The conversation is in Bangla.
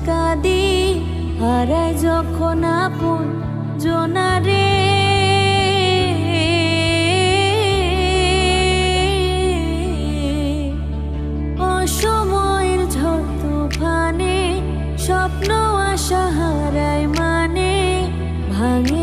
কাঁদি হারায় যখন আপন জনারে। অসময়ের ঝড় তুফানে স্বপ্ন আশা হারায় মানে, ভাঙে